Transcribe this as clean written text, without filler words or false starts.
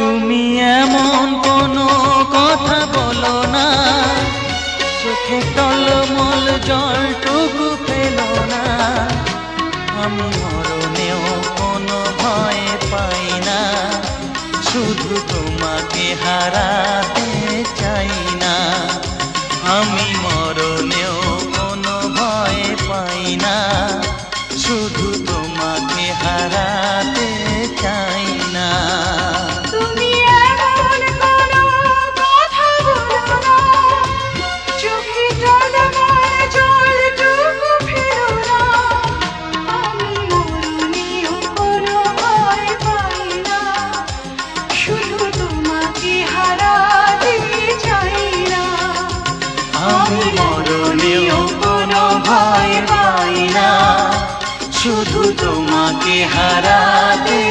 তুমি এমন কোনো কথা বলো না, চোখে টলমল জলটুকু ফেলো না। আমি মরণেও কোনো ভয় পাই না, শুধু তোমাকে হারাতে চাই না। আমি মরণেও কোনো ভয় পাই না, শুধু তোমাকে হারাতে চাই না। তুমি এমন কোনো কথা বলো না, চোখে টলমল জলটুকু ফেলো না। আমি মরণেও কোনো ভয় পাই না, শুধু তোমাকে হারাতে চাই না। আমি মরণেও কোনো ভয় পাই না, শুধু তোমাকে হারাতে